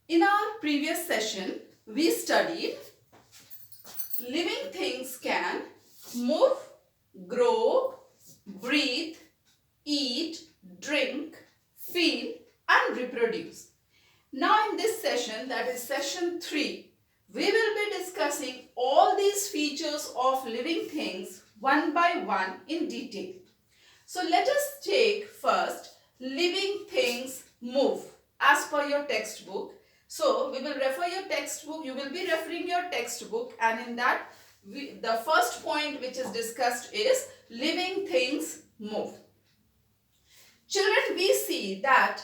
In our previous session, we studied living things can move, grow, breathe, eat, drink, feel and reproduce. Now in this session, that is session 3, we will be discussing all these features of living things one by one in detail. So let us take first living things move as per your textbook. So we will refer your textbook, you will be referring your textbook, and in that the first point which is discussed is living things move. Children, we see that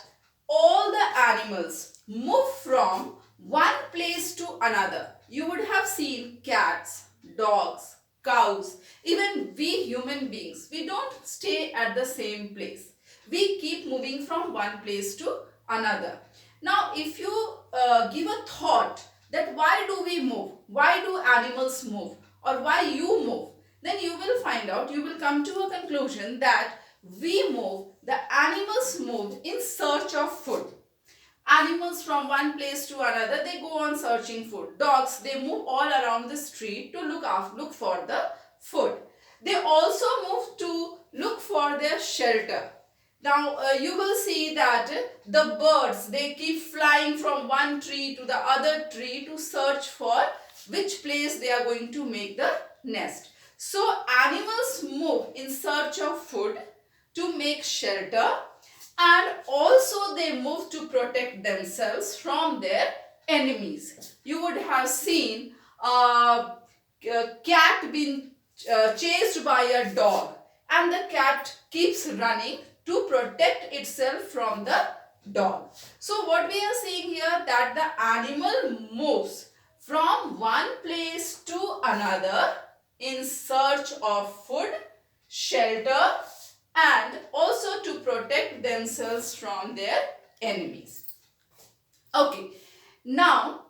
all the animals move from one place to another. You would have seen cats, dogs, cows, even we human beings. We don't stay at the same place. We keep moving from one place to another. Now, if you give a thought that why do we move? Why do animals move? Or why you move? Then you will find out, you will come to a conclusion that we move, the animals move in search of food. Animals from one place to another, they go on searching food. Dogs, they move all around the street to look for the food. They also move to look for their shelter. Now you will see that the birds, they keep flying from one tree to the other tree to search for which place they are going to make the nest. So animals move in search of food, to make shelter, and also they move to protect themselves from their enemies. You would have seen a cat being chased by a dog, and the cat keeps running to protect itself from the dog. So what we are seeing here, that the animal moves from one place to another in search of food, shelter, and also to protect themselves from their enemies. Okay, now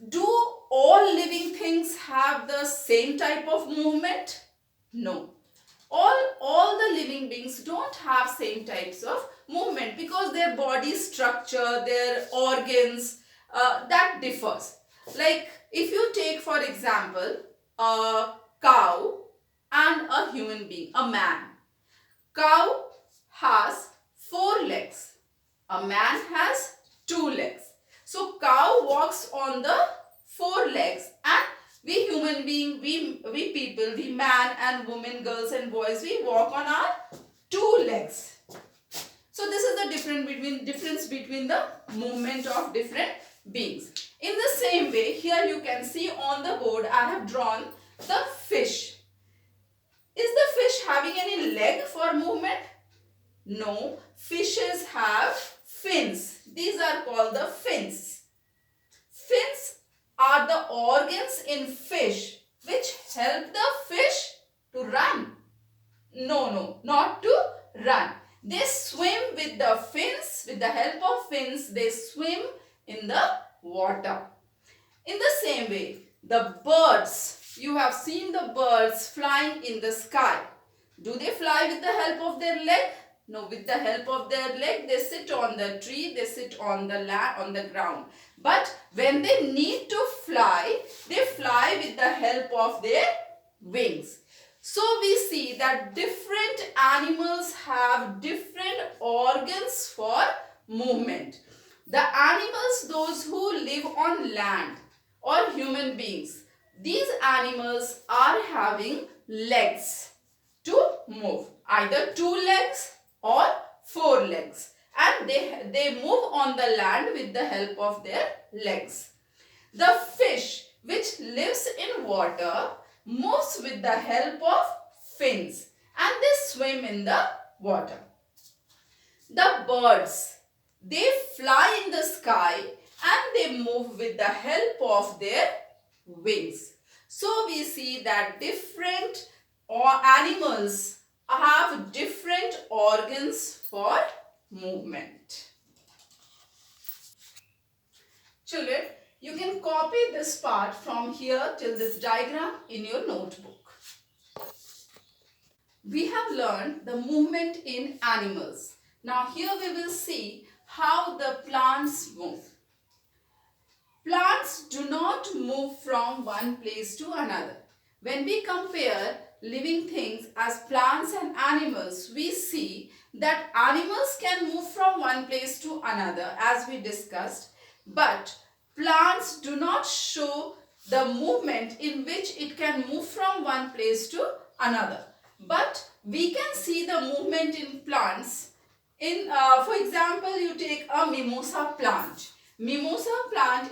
do all living things have the same type of movement? No. All the living beings don't have same types of movement because their body structure, their organs, that differs. Like if you take for example a cow and a human being, a man. Cow has 4 legs. A man has 2 legs. So cow walks on the 4 legs, and we human being, we people, we man and women, girls and boys, we walk on our 2 legs. So this is the difference between the movement of different beings. In the same way, here you can see on the board I have drawn the fish. Is the fish having any leg for movement? No. Fishes have fins. These are called the fins. Fins are the organs in fish which help the fish to run. No, not to run. They swim with the fins. With the help of fins, they swim in the water. In the same way, the birds, you have seen the birds flying in the sky. Do they fly with the help of their leg? No, with the help of their leg, they sit on the tree, they sit on the land, on the ground. But when they need to fly, they fly with the help of their wings. So we see that different animals have different organs for movement. The animals, those who live on land or human beings, these animals are having legs to move, either 2 legs or 4 legs, and they move on the land with the help of their legs. The fish which lives in water moves with the help of fins, and they swim in the water. The birds, they fly in the sky and they move with the help of their wings. So we see that different animals have different organs for movement. Children, you can copy this part from here till this diagram in your notebook. We have learned the movement in animals. Now here we will see how the plants move. move from one place to another. When we compare living things as plants and animals, we see that animals can move from one place to another as we discussed, but plants do not show the movement in which it can move from one place to another. But we can see the movement in plants. For example, you take a mimosa plant. Mimosa plant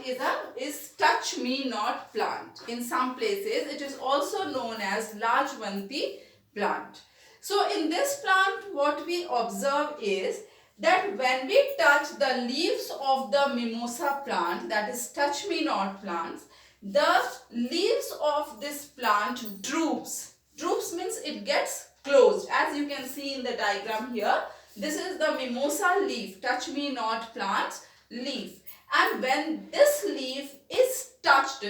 is touch me not plant. In some places, it is also known as Lajwanti plant. So in this plant, what we observe is that when we touch the leaves of the mimosa plant, that is touch me not plants, the leaves of this plant droops. Droops means it gets closed. As you can see in the diagram here, this is the mimosa leaf, touch me not plant leaf. And when this leaf is touched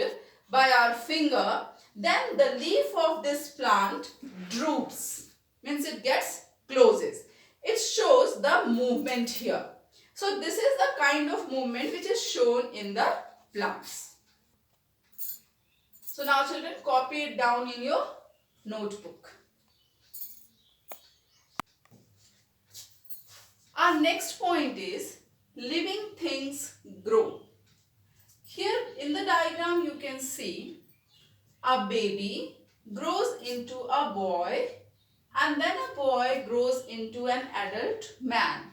by our finger, then the leaf of this plant droops, means it gets closes. It shows the movement here. So this is the kind of movement which is shown in the plants. So now children, copy it down in your notebook. Our next point is living things grow. Here in the diagram you can see a baby grows into a boy, and then a boy grows into an adult man.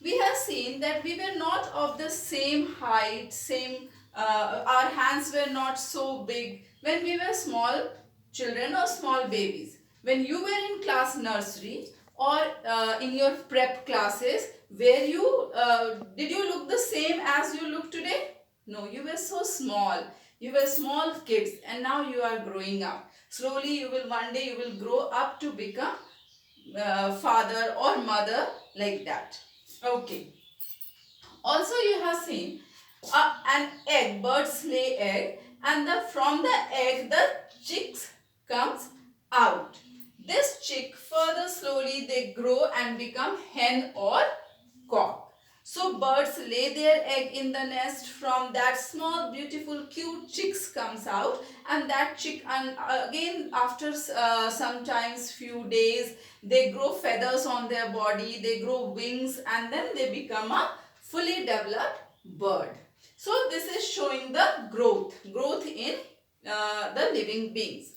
We have seen that we were not of the same height, our hands were not so big when we were small children or small babies. When you were in class nursery or in your prep classes, did you look the same as you look today? No, you were so small. You were small kids, and now you are growing up. Slowly one day you will grow up to become father or mother, like that. Okay. Also you have seen an egg, birds lay egg, and from the egg the chicks comes out. This chick further slowly they grow and become hen or cock. So birds lay their egg in the nest. From that small beautiful cute chicks comes out, and that chick, and again after sometimes few days they grow feathers on their body, they grow wings, and then they become a fully developed bird. So this is showing the growth in the living beings.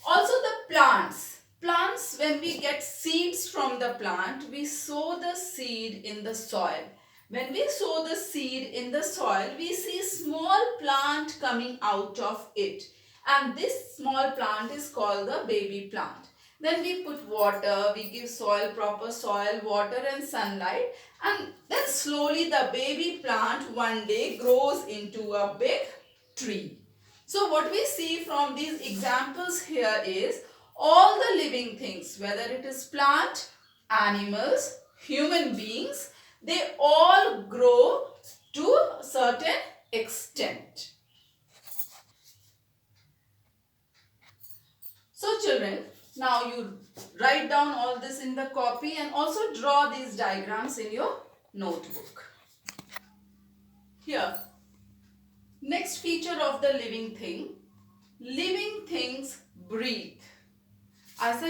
Also the plants. Plants, when we get seeds from the plant, we sow the seed in the soil. When we sow the seed in the soil, we see small plant coming out of it. And this small plant is called the baby plant. Then we put water, we give soil, proper soil, water and sunlight. And then slowly the baby plant one day grows into a big tree. So what we see from these examples here is all the living things, whether it is plant, animals, human beings, they all grow to a certain extent. So children, now you write down all this in the copy and also draw these diagrams in your notebook. Here, next feature of the living thing, living things breathe. As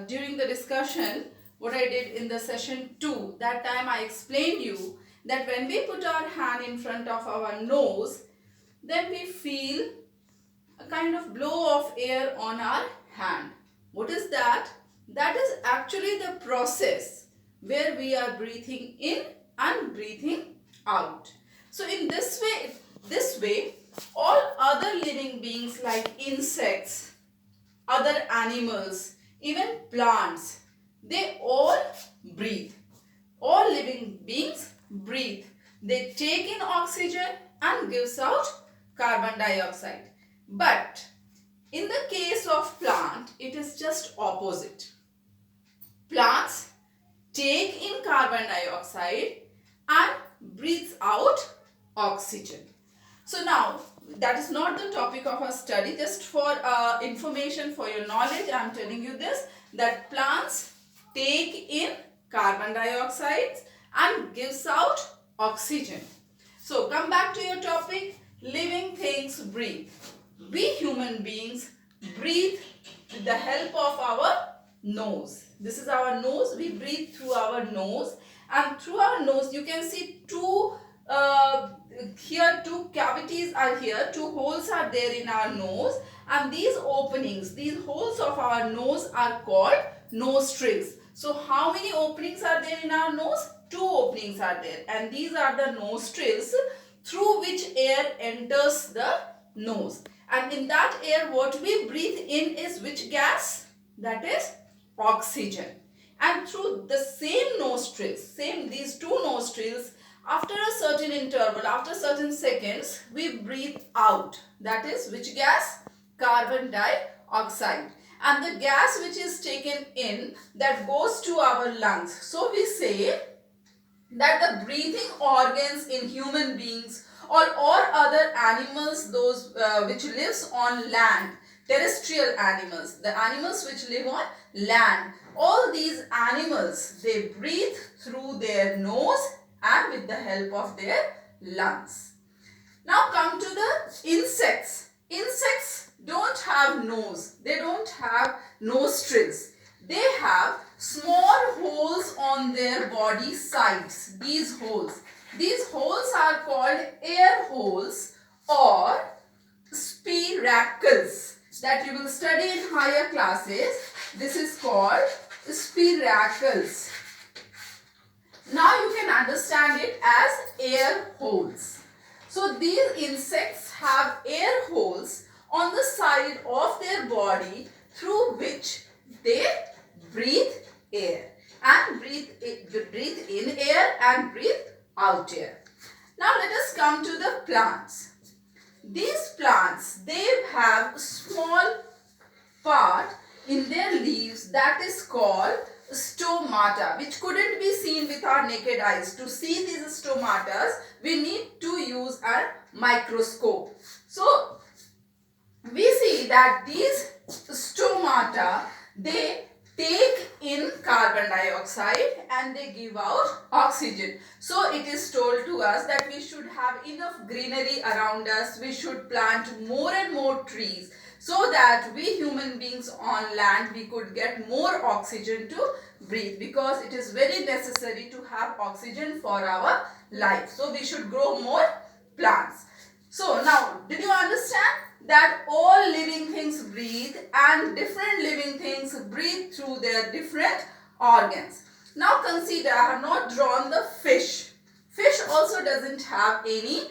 during the discussion, what I did in the session 2, that time I explained you that when we put our hand in front of our nose, then we feel a kind of blow of air on our hand. What is that? That is actually the process where we are breathing in and breathing out. So in this way, all other living beings like insects, other animals, even plants, they all breathe. All living beings breathe. They take in oxygen and gives out carbon dioxide. But in the case of plant, it is just opposite. Plants take in carbon dioxide and breathes out oxygen. So now, that is not the topic of our study. Just for information, for your knowledge, I am telling you this, that plants take in carbon dioxide and gives out oxygen. So come back to your topic. living things breathe? We human beings breathe with the help of our nose. This is our nose. We breathe through our nose, and through our nose you can see here two cavities are here, two holes are there in our nose, and these openings, these holes of our nose are called nostrils. So how many openings are there in our nose? Two openings are there, and these are the nostrils through which air enters the nose. And in that air, what we breathe in is which gas? That is oxygen. And through the same nostrils, these two nostrils, after a certain interval, after certain seconds, we breathe out. That is which gas? Carbon dioxide. And the gas which is taken in, that goes to our lungs. So we say that the breathing organs in human beings or other animals, those which lives on land, terrestrial animals, the animals which live on land, all these animals, they breathe through their nose and with the help of their lungs. Now come to the insects. Insects don't have nose. They don't have nostrils. They have small holes on their body sides. These holes. These holes are called air holes or spiracles, that you will study in higher classes. This is called spiracles. Now you can understand it as air holes. So these insects have air holes on the side of their body through which they breathe air and breathe in air and breathe out air. Now let us come to the plants. These plants, they have small part in their leaves that is called stomata, which couldn't be seen with our naked eyes. To see these stomatas, we need to use a microscope. So we see that these stomata, they take in carbon dioxide and they give out oxygen. So it is told to us that we should have enough greenery around us. We should plant more and more trees so that we human beings on land, we could get more oxygen to breathe, because it is very necessary to have oxygen for our life. So we should grow more plants. So now, did you understand that all living things breathe and different living things breathe through their different organs? Now consider, I have not drawn the fish. Fish also doesn't have any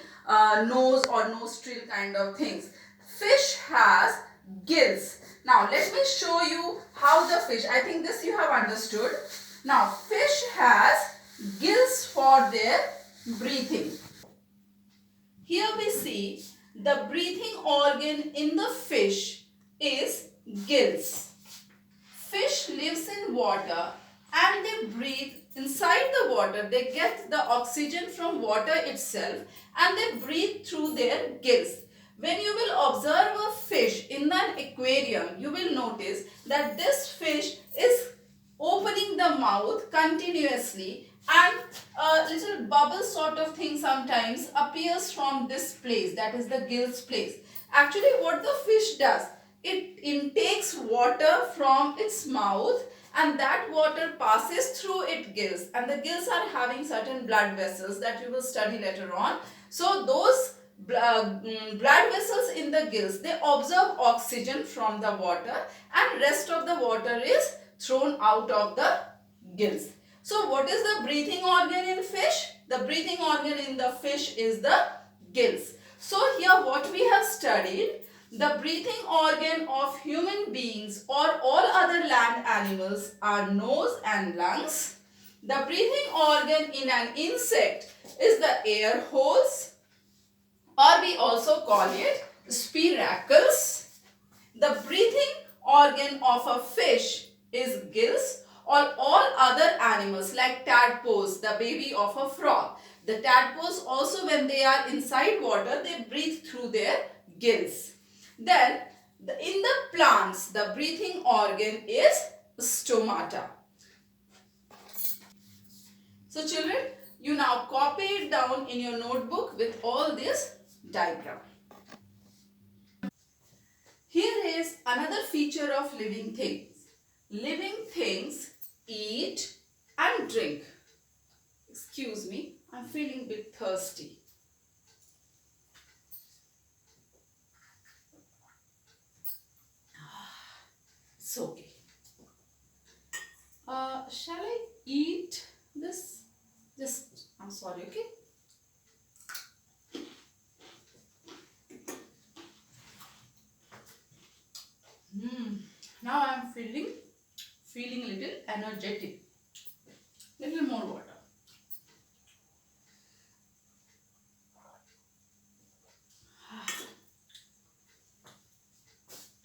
nose or nostril kind of things. Fish has gills. Now let me show you how the fish, I think this you have understood. Now fish has gills for their breathing. Here we see the breathing organ in the fish is gills. Fish lives in water and they breathe inside the water. They get the oxygen from water itself and they breathe through their gills. When you will observe a fish in an aquarium, you will notice that this fish is opening the mouth continuously, and a little bubble sort of thing sometimes appears from this place, that is the gills place. Actually what the fish does, it intakes water from its mouth and that water passes through its gills, and the gills are having certain blood vessels that you will study later on. So those blood vessels in the gills, they absorb oxygen from the water and rest of the water is thrown out of the gills. So what is the breathing organ in fish? The breathing organ in the fish is the gills. So here what we have studied, the breathing organ of human beings or all other land animals are nose and lungs. The breathing organ in an insect is the air holes, or we also call it spiracles. The breathing organ of a fish is gills, or all other animals like tadpoles, the baby of a frog. The tadpoles also, when they are inside water, they breathe through their gills. Then in the plants, the breathing organ is stomata. So children, you now copy it down in your notebook with all these diagram. Here is another feature of living things. Living things eat and drink. Excuse me, I'm feeling a bit thirsty. It's okay. Shall I eat this? I'm sorry, okay? Now I'm feeling a little energetic. Little more water.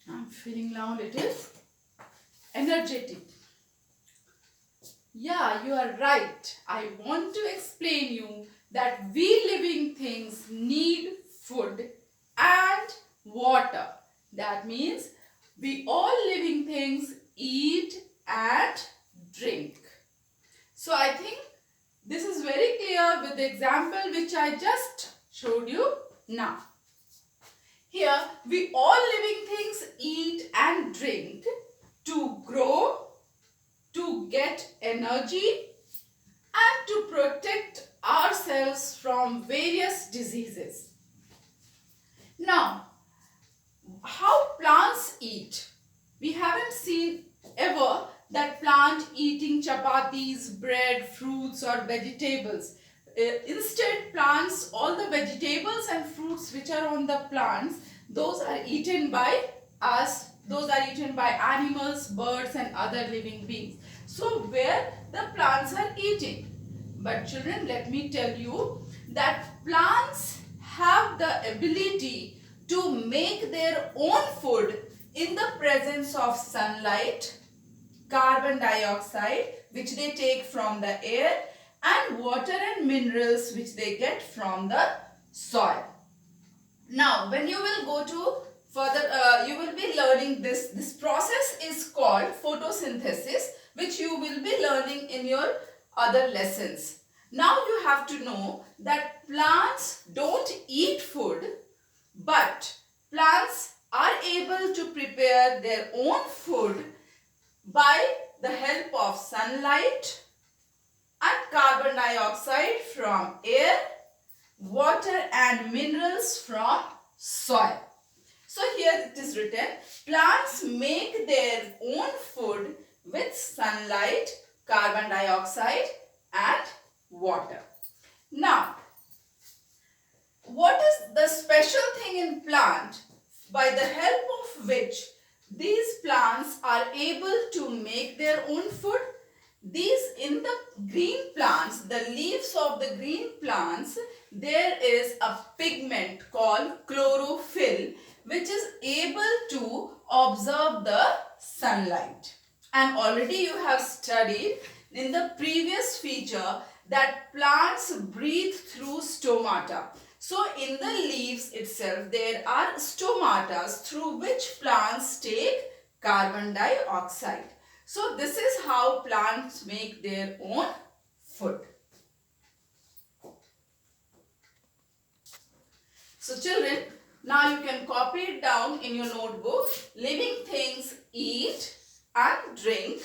I'm feeling now a little energetic. Yeah, you are right. I want to explain you that we living things need food and water. That means we all living things eat and drink. So I think this is very clear with the example which I just showed you now. Here we all living things eat and drink to grow, to get energy and to protect ourselves from various diseases. Now, how plants eat? We haven't seen ever that plant eating chapatis, bread, fruits or vegetables. Instead, plants, all the vegetables and fruits which are on the plants, those are eaten by us. Those are eaten by animals, birds and other living beings. So, where the plants are eating. But children, let me tell you that plants have the ability to make their own food in the presence of sunlight, carbon dioxide which they take from the air and water and minerals which they get from the soil. Now when you will go to further, you will be learning this process is called photosynthesis, which you will be learning in your other lessons. Now you have to know that plants don't eat food, but plants are able to prepare their own food by the help of sunlight and carbon dioxide from air, water and minerals from soil. So here it is written, plants make their own food with sunlight, carbon dioxide and water. Now, what is the special thing in plant by the help of which these plants are able to make their own food? These, in the green plants, the leaves of the green plants, there is a pigment called chlorophyll which is able to absorb the sunlight. And already you have studied in the previous feature that plants breathe through stomata. So in the leaves itself there are stomatas through which plants take carbon dioxide. So this is how plants make their own food. So children, now you can copy it down in your notebook. Living things eat and drink.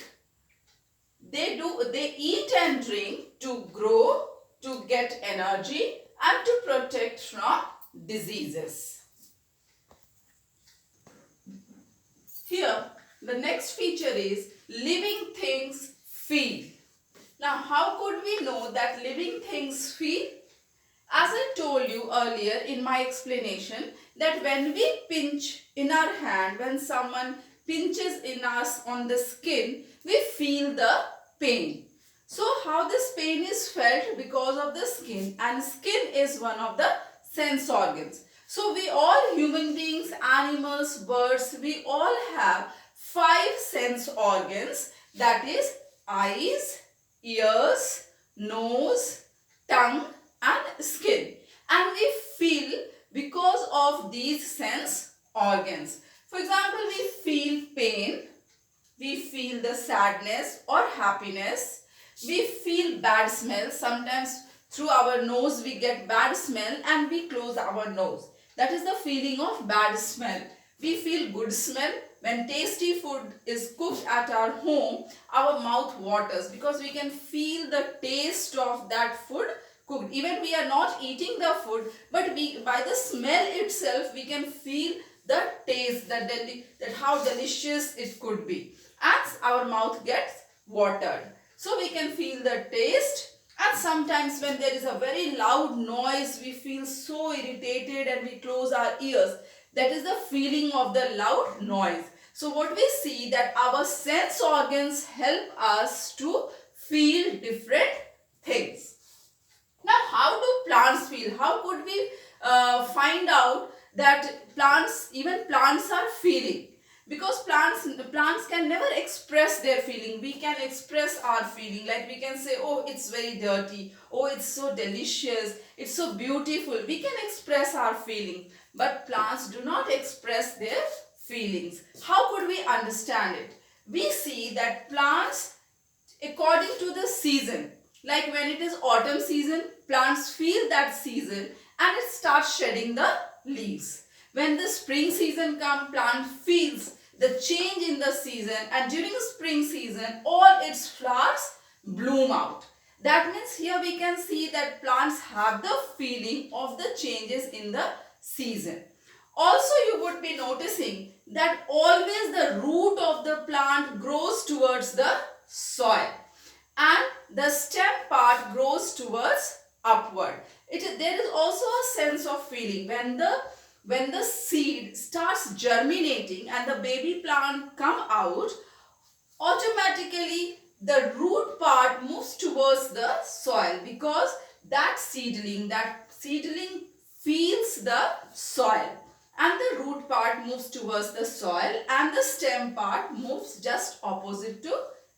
They eat and drink to grow, to get energy and to protect from diseases. Here, the next feature is living things feel. Now, how could we know that living things feel? As I told you earlier in my explanation, that when we pinch in our hand, when someone pinches in us on the skin, we feel the pain. So how this pain is felt? Because of the skin, and skin is one of the sense organs. So we all, human beings, animals, birds, we all have 5 sense organs, that is eyes, ears, nose, tongue and skin. And we feel because of these sense organs. For example, we feel pain, we feel the sadness or happiness, we feel bad smell. Sometimes through our nose we get bad smell and we close our nose. That is the feeling of bad smell. We feel good smell. When tasty food is cooked at our home, our mouth waters because we can feel the taste of that food cooked. Even we are not eating the food, but by the smell itself we can feel the taste, that how delicious it could be, and our mouth gets watered. So we can feel the taste. And sometimes when there is a very loud noise, we feel so irritated and we close our ears. That is the feeling of the loud noise. So what we see, that our sense organs help us to feel different things. Now, how do plants feel? How could we find out that even plants are feeling? Because plants can never express their feeling. We can express our feeling, like we can say, oh, it's very dirty, oh, it's so delicious, it's so beautiful. We can express our feeling, but plants do not express their feelings. How could we understand it? We see that plants, according to the season, like when it is autumn season, plants feel that season and it starts shedding the leaves. When the spring season comes, plant feels the change in the season, and during spring season all its flowers bloom out. That means here we can see that plants have the feeling of the changes in the season. Also, you would be noticing that always the root of the plant grows towards the soil and the stem part grows towards upward. There is also a sense of feeling when the seed starts germinating and the baby plant come out, automatically the root part moves towards the soil because that seedling feels the soil, and the root part moves towards the soil and the stem part moves just opposite to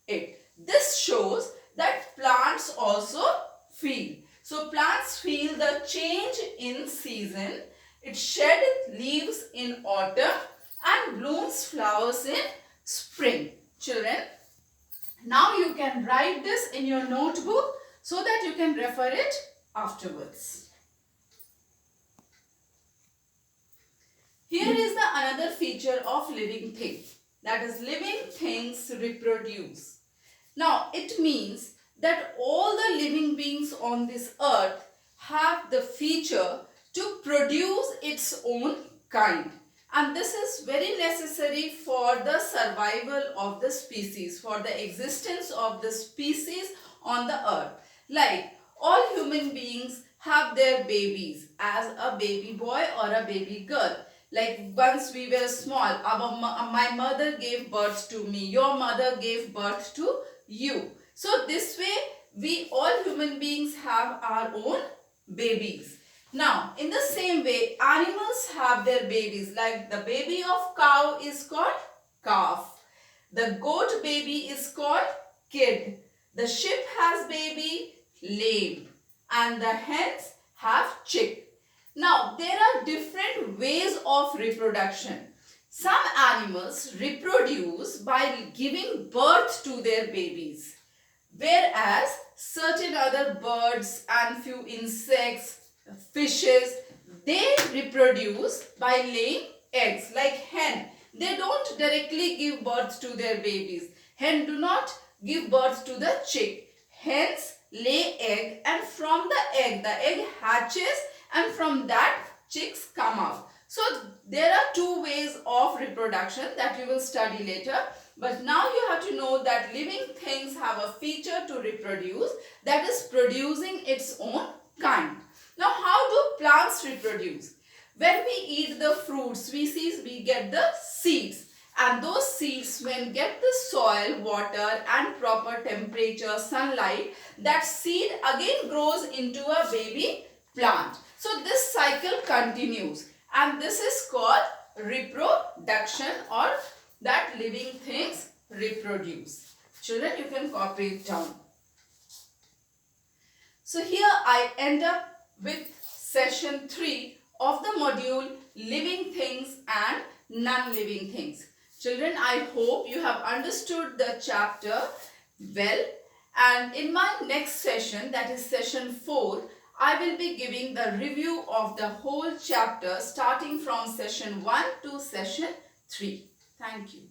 it. This shows that plants also feel. So plants feel the change in season. It sheds leaves in autumn and blooms flowers in spring. Children, now you can write this in your notebook so that you can refer it afterwards. Here is another feature of living things. That is, living things reproduce. Now, it means that all the living beings on this earth have the feature to produce its own kind. And this is very necessary for the survival of the species, for the existence of the species on the earth. Like all human beings have their babies as a baby boy or a baby girl. Like once we were small, my mother gave birth to me, your mother gave birth to you. So this way, we all human beings have our own babies. Now, in the same way, animals have their babies. Like the baby of cow is called calf. The goat baby is called kid. The sheep has baby lamb. And the hens have chick. Now, there are different ways of reproduction. Some animals reproduce by giving birth to their babies, whereas certain other birds and few insects, fishes, they reproduce by laying eggs. Like hen, they don't directly give birth to their babies. Hen do not give birth to the chick. Hens lay egg, and from the egg hatches, and from that chicks come out. So there are two ways of reproduction that you will study later. But now you have to know that living things have a feature to reproduce, that is producing its own kind. Now, how do plants reproduce? When we eat the fruit species, we get the seeds. And those seeds, when get the soil, water and proper temperature, sunlight, that seed again grows into a baby plant. So this cycle continues, and this is called reproduction, or that living things reproduce. Children, you can copy it down. So here I end up with session 3 of the module living things and non-living things. Children, I hope you have understood the chapter well, And in my next session, that is session 4, I will be giving the review of the whole chapter starting from session 1 to session 3. Thank you.